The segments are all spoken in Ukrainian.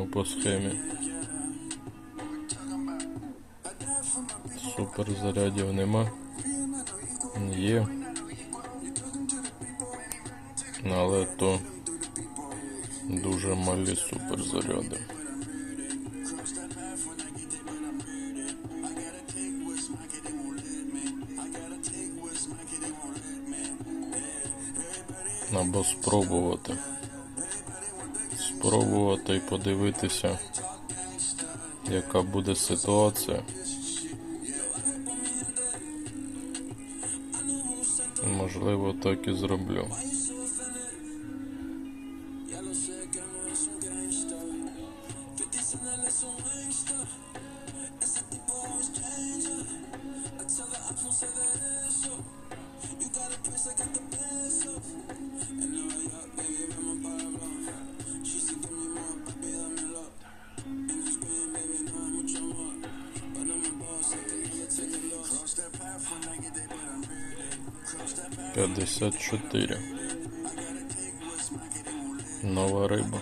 Знову по схемі. Суперзарядів нема. Є. Але то дуже малі суперзаряди. Або спробувати. Спробувати і подивитися, яка буде ситуація. Можливо, так і зроблю. $54. Нова риба.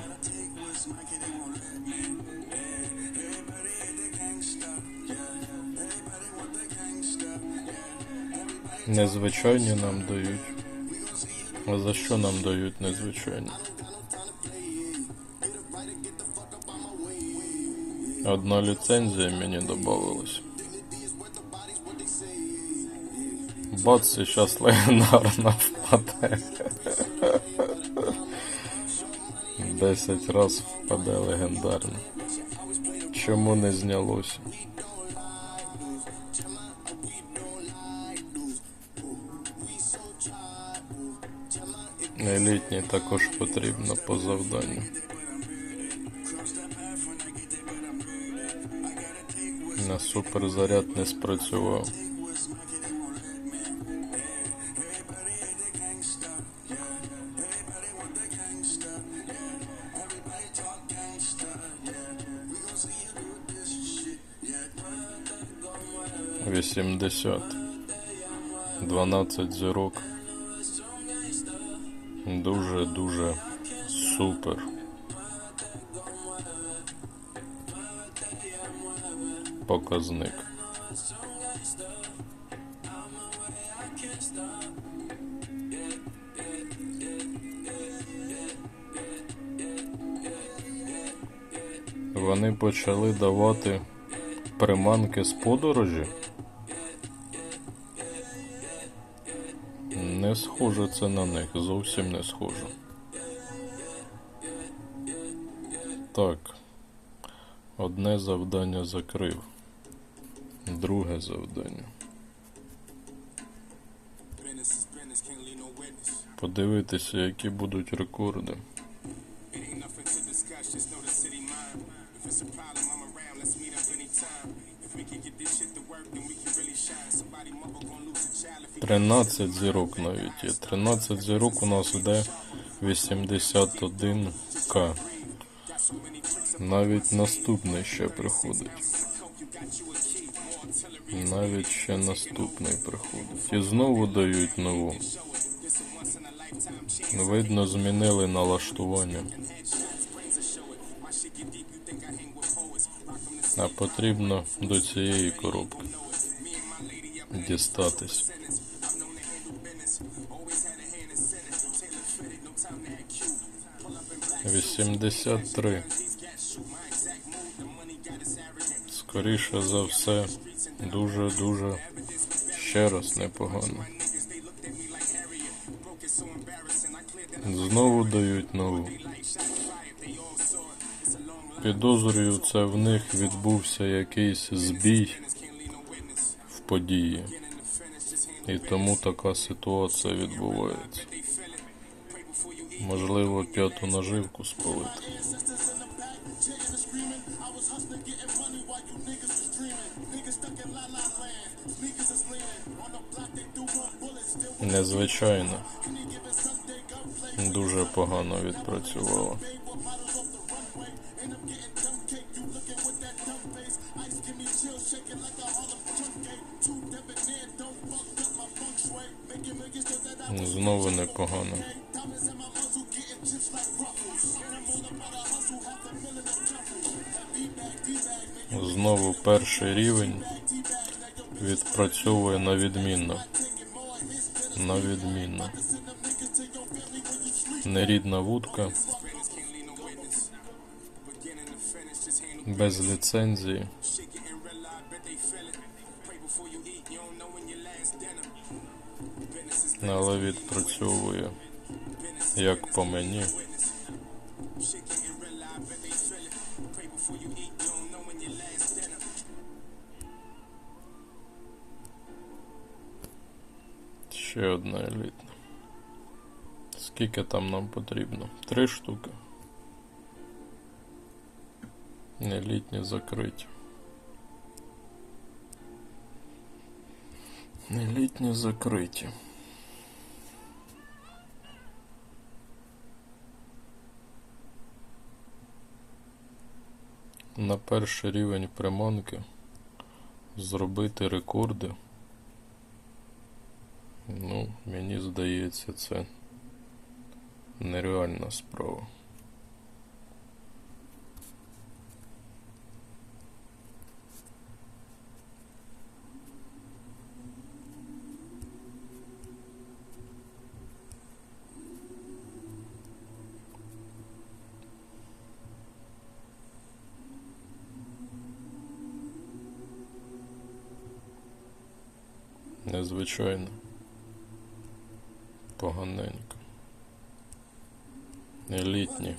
Незвичайні нам дають. А за що нам дають незвичайні? Одна ліцензія мені добавилась. Бац, і щас легендарна впаде. 10 раз впаде легендарна. Чому не знялося? Елітні також потрібно по завданню. На суперзаряд не спрацював. $80. 12 зірок. Дуже супер. Показник. Вони почали давати приманки з подорожі. Не схоже це на них, зовсім не схоже. Так, одне завдання закрив, друге завдання. Подивитися, які будуть рекорди. «13 зірок навіть є. 13 зірок у нас йде 81К. Навіть наступний ще приходить. Навіть ще наступний приходить. І знову дають нову. Видно, змінили налаштування. А потрібно до цієї коробки дістатись. $83. Скоріше за все, дуже ще раз непогано. Знову дають нову. Підозрюю, це в них відбувся якийсь збій в події. І тому така ситуація відбувається. Можливо, 5-ту наживку спалити. Незвичайно. Дуже погано відпрацювало. Знову непогано. Знову перший рівень відпрацьовує на відмінно. На відмінно. Нерідна вудка. Без ліцензії. Але відпрацьовує як по мені. Ще одна елітна. Скільки там нам потрібно? 3 штуки. Елітні закриті. Елітні закриті. На перший рівень приманки зробити рекорди. Ну, мені здається, це нереальна справа. Незвичайно. Поганенько. Елітні.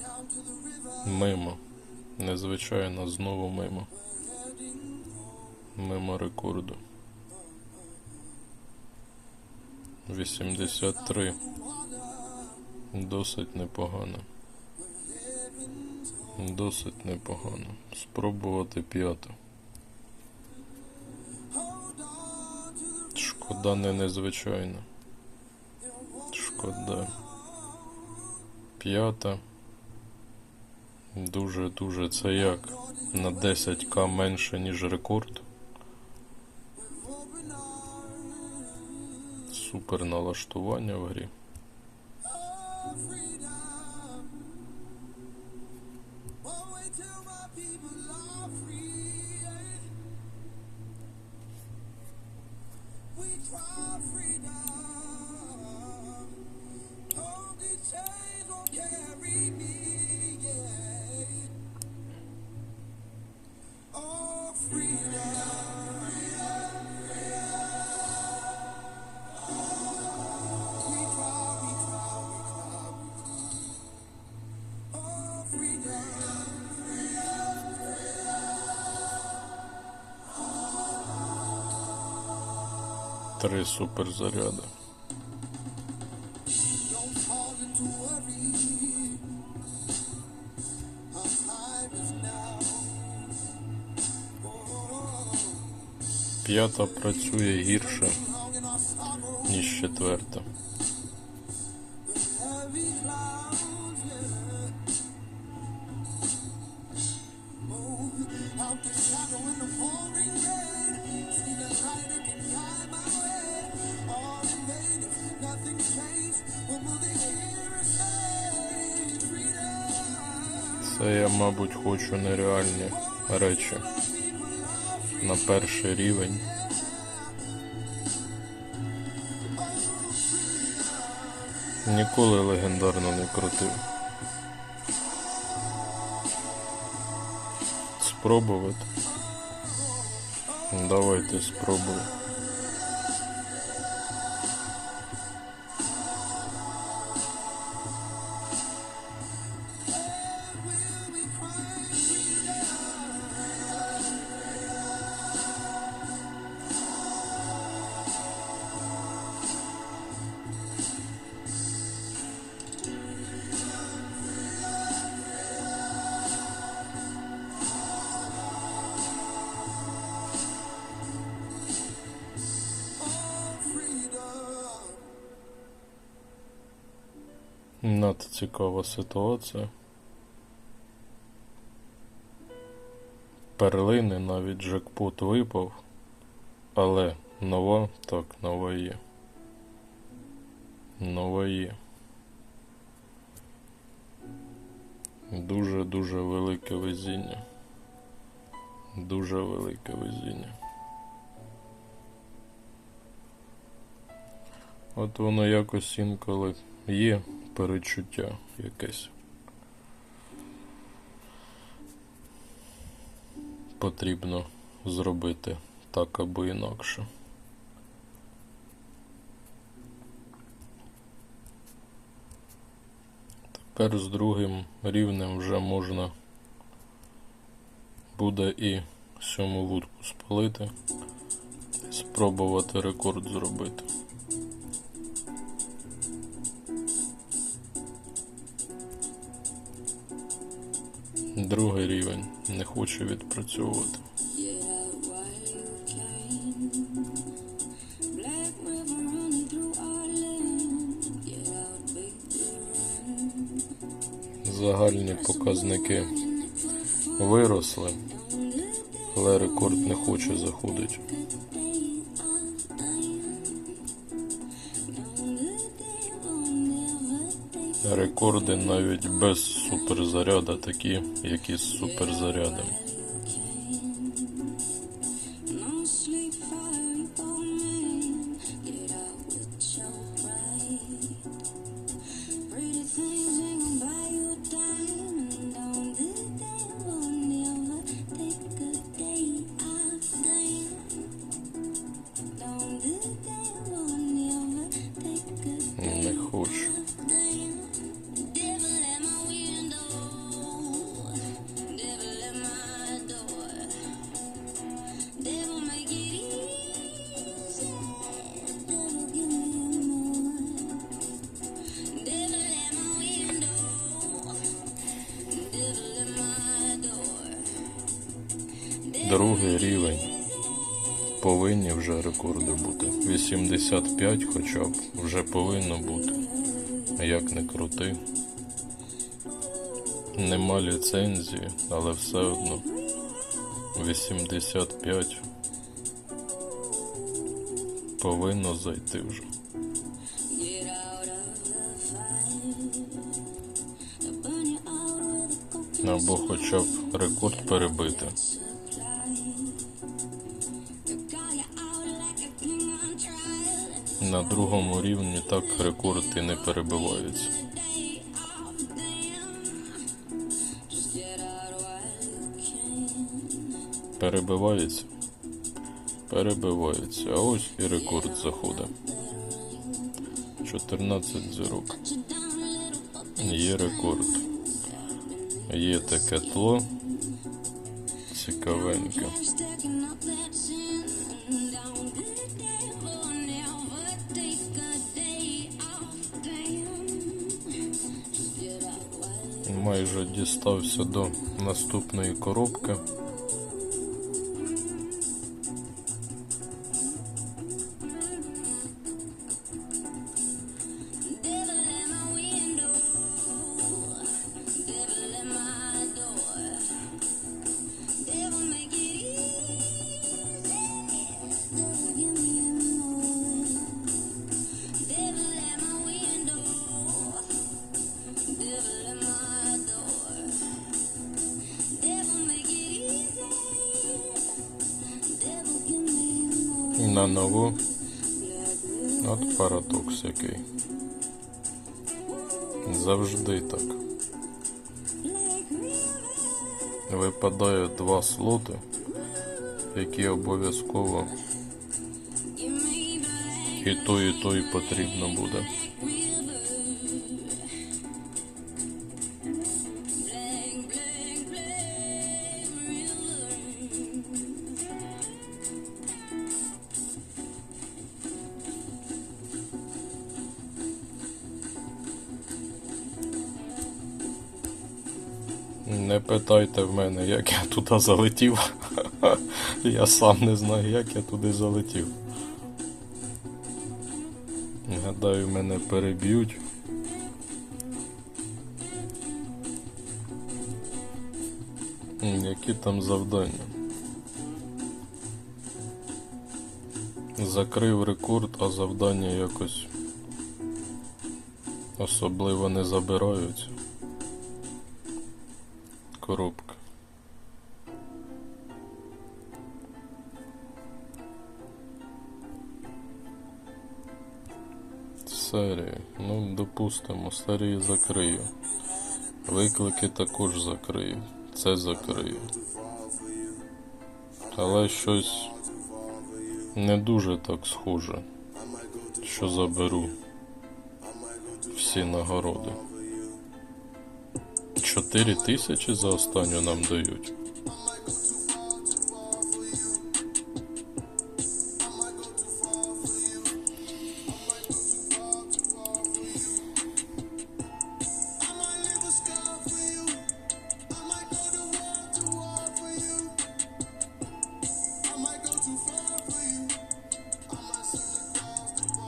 Мимо. Незвичайно знову мимо. Мимо рекорду. 83. Досить непогано. Досить непогано. Спробувати 5. Шкода не незвичайно. Шкода. 5. Дуже це як? На 10к менше, ніж рекорд. Супер налаштування в грі. Три супер заряди. П'ята працює гірше, ніж четверта. Це я, мабуть, хочу нереальні речі на перший рівень. Ніколи легендарно не крутив. Спробувати? Давайте спробуємо. Надцікава ситуація. Перлини, навіть джекпот випав, але нова, так, нова є. Нова є. Дуже велике везіння. Дуже велике везіння. От воно якось інколи є перечуття якесь. Потрібно зробити так або інакше. Тепер з другим рівнем вже можна буде і 7-му вудку спалити, спробувати рекорд зробити. Другий рівень не хоче відпрацьовувати. Загальні показники виросли, але рекорд не хоче заходити. Рекорди навіть без суперзаряда такі, як і з суперзарядом. Не хочу. Другий рівень. Повинні вже рекорди бути. 85 хоча б вже повинно бути. Як не крути. Нема ліцензії, але все одно 85 повинно зайти вже. Або хоча б рекорд перебити. На другому рівні так рекорди не перебиваються. Перебивається? Перебивається. А ось і рекорд заходить. 14 зірок. Є рекорд. Є таке тло. Цікавеньке. Майже дістався до наступної коробки. На нову. От парадокс який. Завжди так. Випадає 2 слоти, які обов'язково і той потрібно буде. Не питайте в мене, як я туди залетів. Я сам не знаю, як я туди залетів. Гадаю, мене переб'ють. Які там завдання? Закрив рекорд, а завдання якось особливо не забираються. Коробка. серії. Ну, допустимо, серії закрию. Виклики також закрию. Це закрию. Але щось не дуже так схоже, що заберу всі нагороди. 4000 за останню нам дають.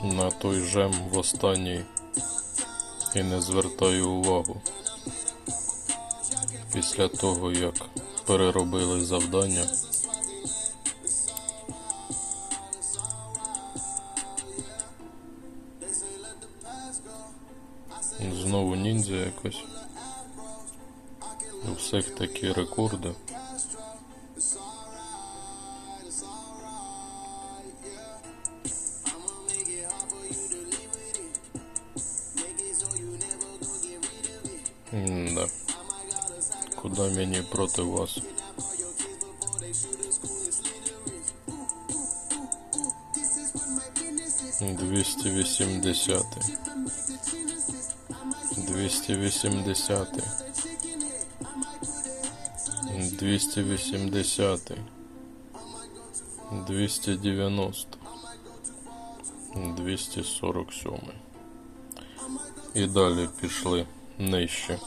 На той жем в останній і не звертаю увагу. Після того, як переробили завдання, знову ніндзя якось. У всіх такі рекорди. Да. Куда мені проти вас? Двісті 280. 280. 280. 290. 247. І далі пішли нижче.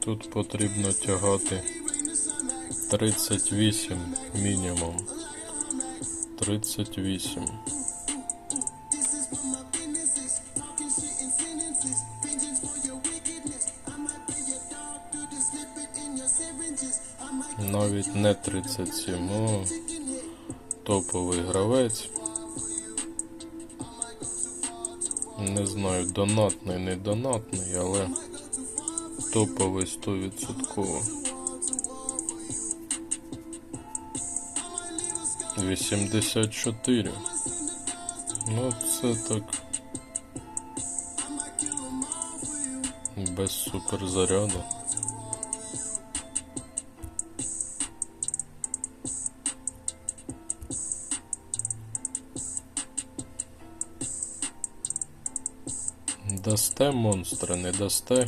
Тут потрібно тягати 38 мінімум. 38. Навіть не 37, о, топовий гравець. Не знаю, донатний, не донатний, але топовий 100%. 84. Ну, це так без суперзаряду. Дасте, монстри, не дасте?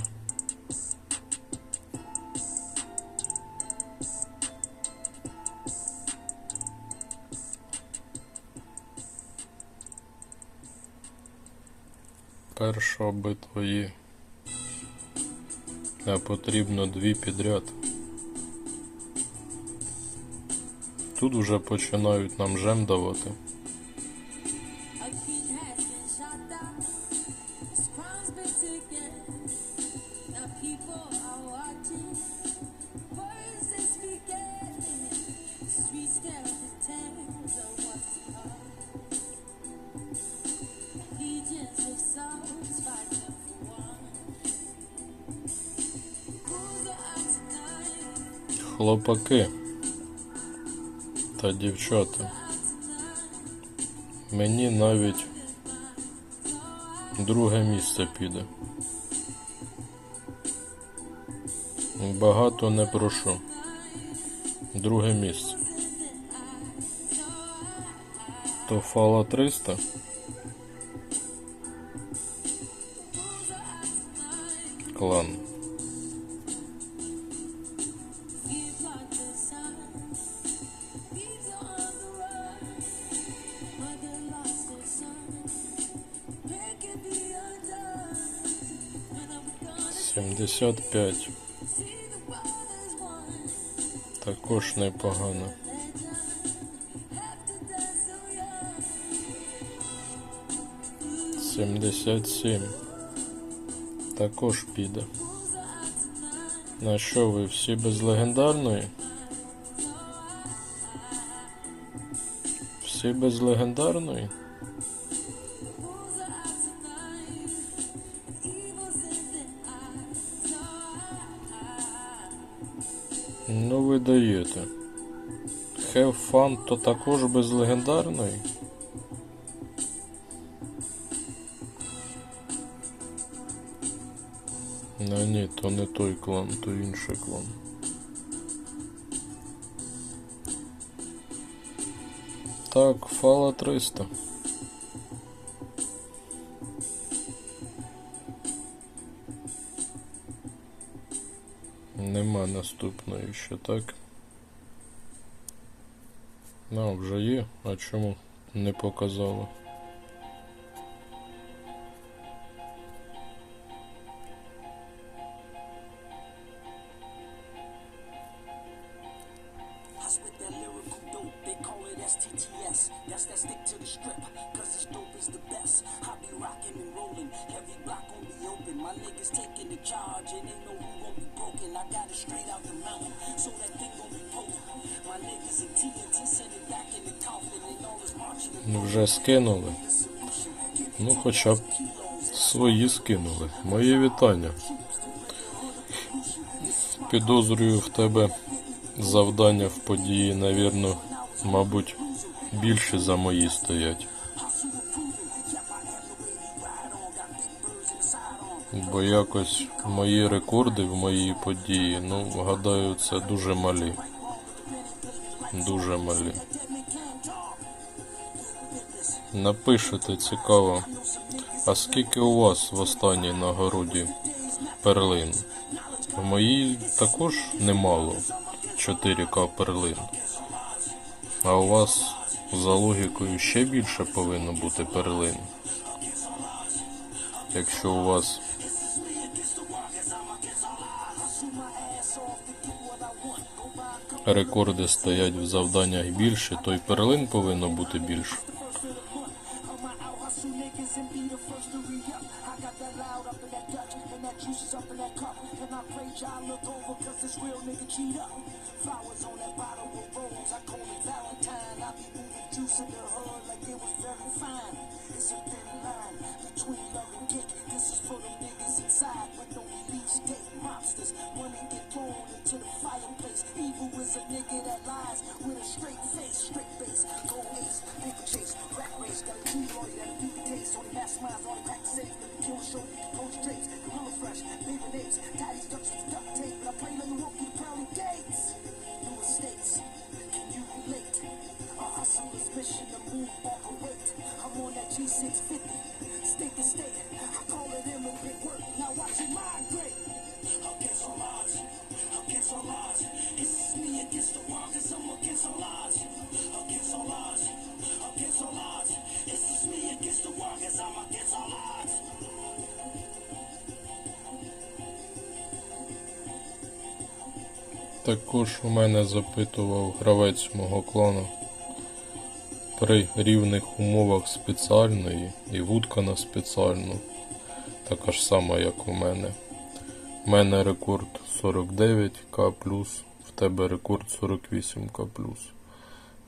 Перша битва є. А потрібно 2 підряд. Тут вже починають нам жем давати. Хлопаки та дівчата, мені навіть друге місце піде. Багато не прошу. Друге місце. То фала 300. Клан. Сімдесят 5. Також непогано. 77. Також піде. На що ви всі без легендарної? Всі без легендарної? Ну ви даєте. Have Fun то також без легендарної? Ну ні, то не той клан, то інший клан. Так, Фала 300. Нема наступної ще, так? Вже є. А чому не показало? Вже скинули. Ну хоча б свої скинули. Мої вітання. Підозрюю, в тебе завдання в події, навірно, мабуть, більше за мої стоять. Бо якось мої рекорди в моїй події, гадаю, це дуже малі. Дуже малі. Напишете, цікаво, а скільки у вас в останній нагороді перлин? В моїй також немало, 4К перлин. А у вас за логікою ще більше повинно бути перлин. Якщо у вас рекорди стоять в завданнях більше, то й перлин повинно бути більше. Також у мене запитував гравець мого клану при рівних умовах спеціальної і вудка на спеціальну, така ж сама як у мене. У мене рекорд 49К+, в тебе рекорд 48К+.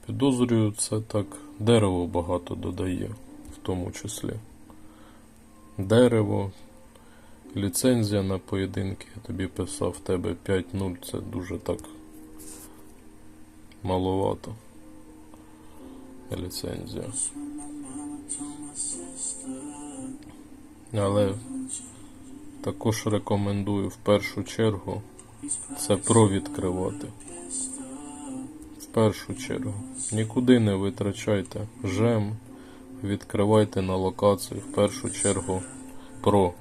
Підозрюю, це так дерево багато додає, в тому числі. Дерево, ліцензія на поєдинки, я тобі писав, в тебе 5-0, це дуже так маловато. Ліцензія. Але також рекомендую в першу чергу це про відкривати. В першу чергу. Нікуди не витрачайте жем, відкривайте на локації, в першу чергу про.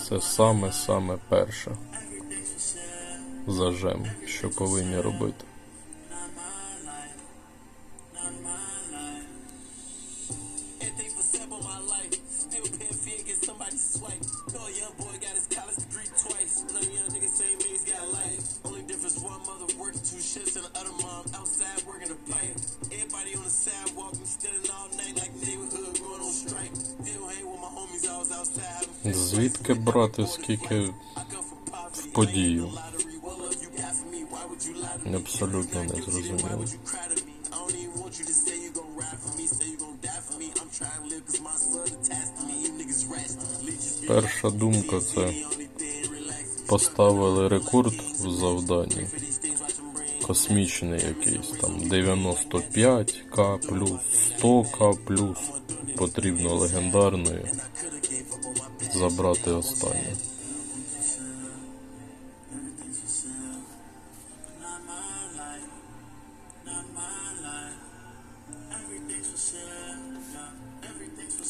Це саме перше за жем, що повинні робити. Звідки брати скільки в подію? Абсолютно не зрозуміло. Перша думка це поставили рекорд в завданні. Космічний якийсь, там 95к плюс, 100к плюс. Потрібно легендарною забрати останнє.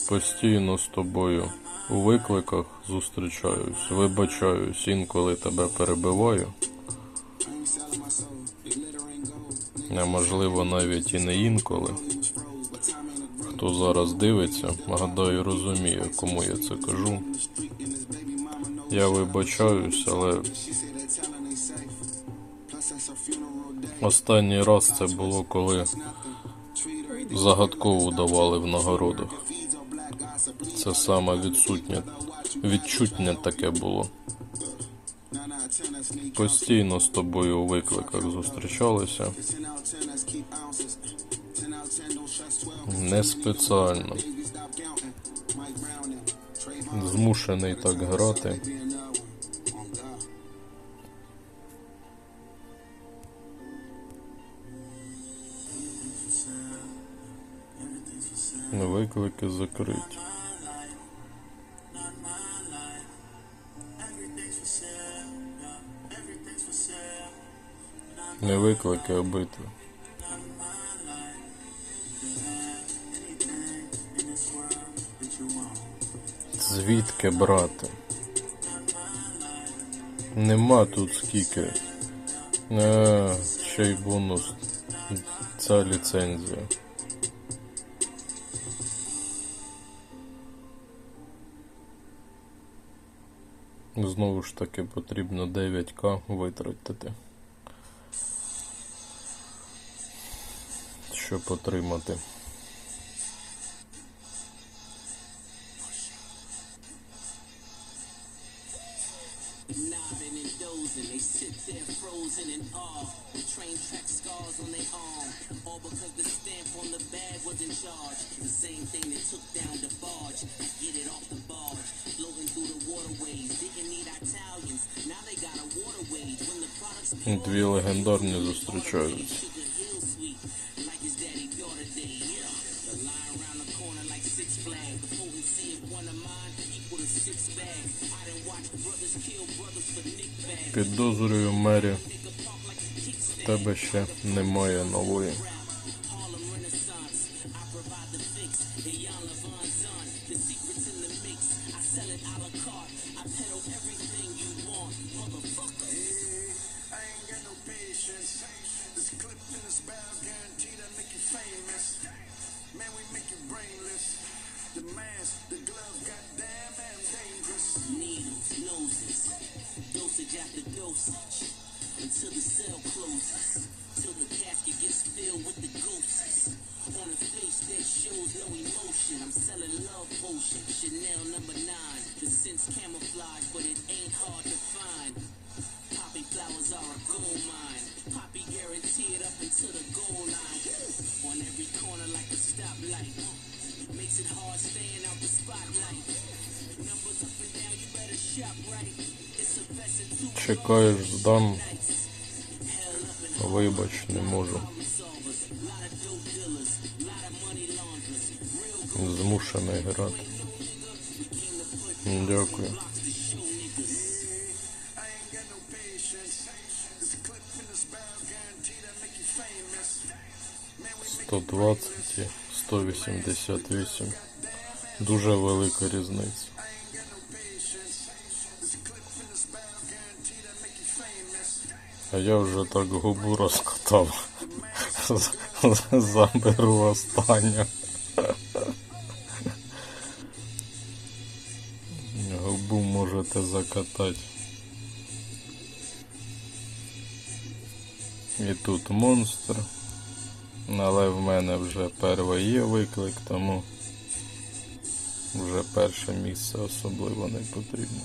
Постійно з тобою у викликах зустрічаюсь, вибачаюсь, інколи тебе перебиваю. А можливо навіть і не інколи. Хто зараз дивиться, гадаю, розуміє, кому я це кажу. Я вибачаюсь, але останній раз це було, коли загадково давали в нагородах. Це саме відчутне таке було. Постійно з тобою у викликах зустрічалися. Не спеціально. Змушений так грати. Виклики закриті. Не виклики, а битви. Звідки брати? Нема тут скільки. Ще й бонус. Ця ліцензія. Знову ж таки потрібно 9к витратити, щоб отримати. Дві легендарні зустрічаються. Підозрюю, Мері, в тебе ще немає нової. Until the cell closes, till the casket gets filled with the ghosts. On a face that shows no emotion, I'm selling love potion. Chanel number 9, the scent's camouflage, but it ain't hard to find. Poppy flowers are a gold mine. Poppy guaranteed up until the goal line. On every corner like a stoplight. Makes it hard staying out the spotlight. Numbers up and down, you better shop right. It's a vested two. Чекаєш, здам. Вибач, не можу. Змушений грати. Дякую. 120 і 188. Дуже велика різниця. А я вже так губу розкатав. Заберу останню. Губу можете закатати. І тут монстр. Але в мене вже перший є виклик, тому вже перше місце особливо не потрібно.